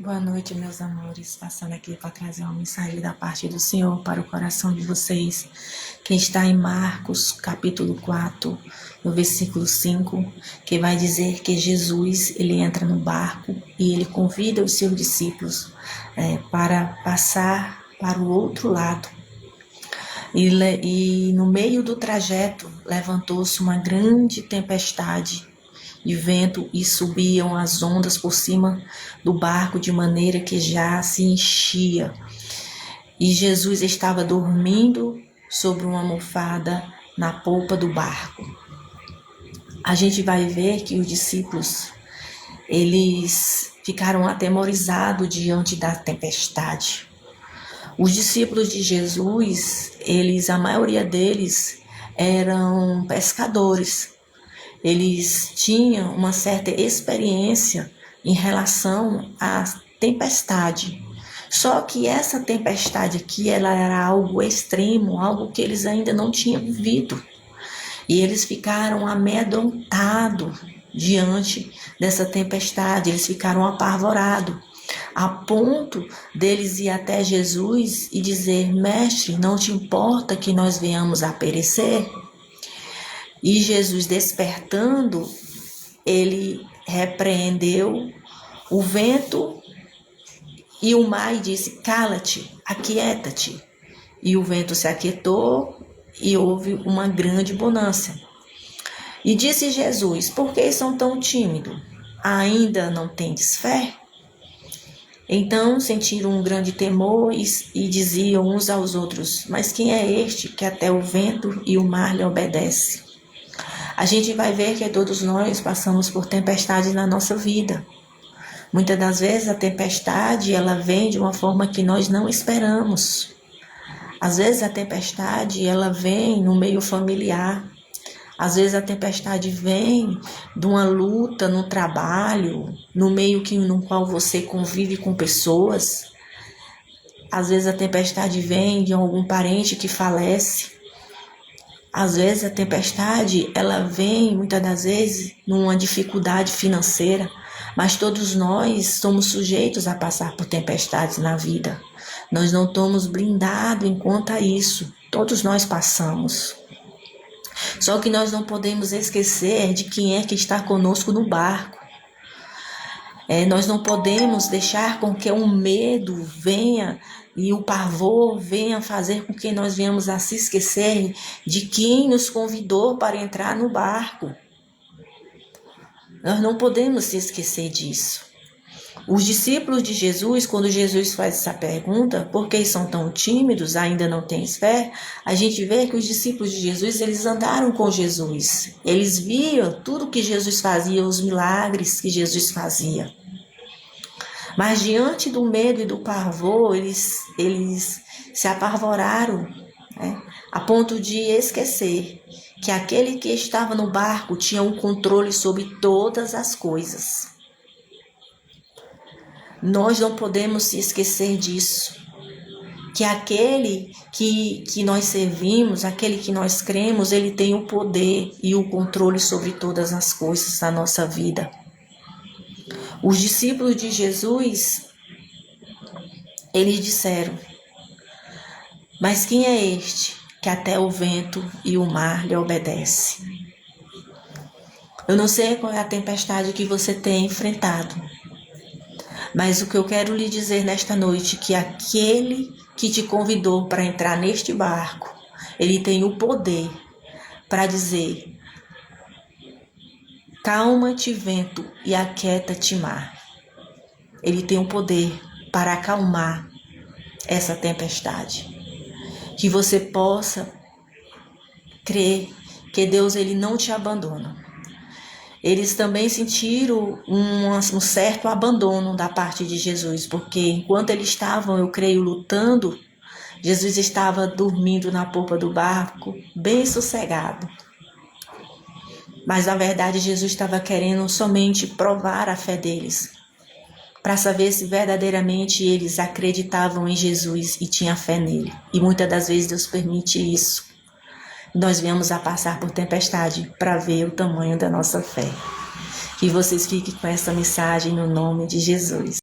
Boa noite, meus amores. Passando aqui para trazer uma mensagem da parte do Senhor para o coração de vocês. Que está em Marcos, capítulo 4, no versículo 5, que vai dizer que Jesus, ele entra no barco e ele convida os seus discípulos para passar para o outro lado. E no meio do trajeto levantou-se uma grande tempestade de vento e subiam as ondas por cima do barco de maneira que já se enchia. E Jesus estava dormindo sobre uma almofada na polpa do barco. A gente vai ver que os discípulos, eles ficaram atemorizados diante da tempestade. Os discípulos de Jesus, a maioria deles eram pescadores. Eles tinham uma certa experiência em relação à tempestade. Só que essa tempestade aqui, ela era algo extremo, algo que eles ainda não tinham vivido. E eles ficaram amedrontados diante dessa tempestade, eles ficaram apavorados, a ponto deles ir até Jesus e dizer: Mestre, não te importa que nós venhamos a perecer? E Jesus, despertando, ele repreendeu o vento e o mar e disse: cala-te, aquieta-te. E o vento se aquietou e houve uma grande bonança. E disse Jesus: por que são tão tímidos? Ainda não tendes fé? Então sentiram um grande temor e diziam uns aos outros: mas quem é este que até o vento e o mar lhe obedecem? A gente vai ver que todos nós passamos por tempestades na nossa vida. Muitas das vezes a tempestade, ela vem de uma forma que nós não esperamos. Às vezes a tempestade, ela vem no meio familiar. Às vezes a tempestade vem de uma luta no trabalho, no meio no qual você convive com pessoas. Às vezes a tempestade vem de algum parente que falece. Às vezes a tempestade, ela vem muitas das vezes numa dificuldade financeira, mas todos nós somos sujeitos a passar por tempestades na vida. Nós não estamos blindados enquanto a isso, todos nós passamos. Só que nós não podemos esquecer de quem é que está conosco no barco. Nós não podemos deixar com que o medo venha e o pavor venha fazer com que nós venhamos a se esquecer de quem nos convidou para entrar no barco. Nós não podemos se esquecer disso. Os discípulos de Jesus, quando Jesus faz essa pergunta, por que são tão tímidos, ainda não têm fé? A gente vê que os discípulos de Jesus, eles andaram com Jesus. Eles viam tudo que Jesus fazia, os milagres que Jesus fazia. Mas diante do medo e do pavor, eles se apavoraram, a ponto de esquecer que aquele que estava no barco tinha um controle sobre todas as coisas. Nós não podemos se esquecer disso, que aquele que nós servimos, aquele que nós cremos, ele tem o poder e o controle sobre todas as coisas da nossa vida. Os discípulos de Jesus, eles disseram: mas quem é este que até o vento e o mar lhe obedece? Eu não sei qual é a tempestade que você tem enfrentado, mas o que eu quero lhe dizer nesta noite é que aquele que te convidou para entrar neste barco, ele tem o poder para dizer: calma-te, vento, e aquieta-te, mar. Ele tem o poder para acalmar essa tempestade. Que você possa crer que Deus, ele não te abandona. Eles também sentiram um certo abandono da parte de Jesus, porque enquanto eles estavam, eu creio, lutando, Jesus estava dormindo na polpa do barco, bem sossegado. Mas na verdade Jesus estava querendo somente provar a fé deles, para saber se verdadeiramente eles acreditavam em Jesus e tinham fé nele. E muitas das vezes Deus permite isso. Nós viemos a passar por tempestade para ver o tamanho da nossa fé. Que vocês fiquem com essa mensagem no nome de Jesus.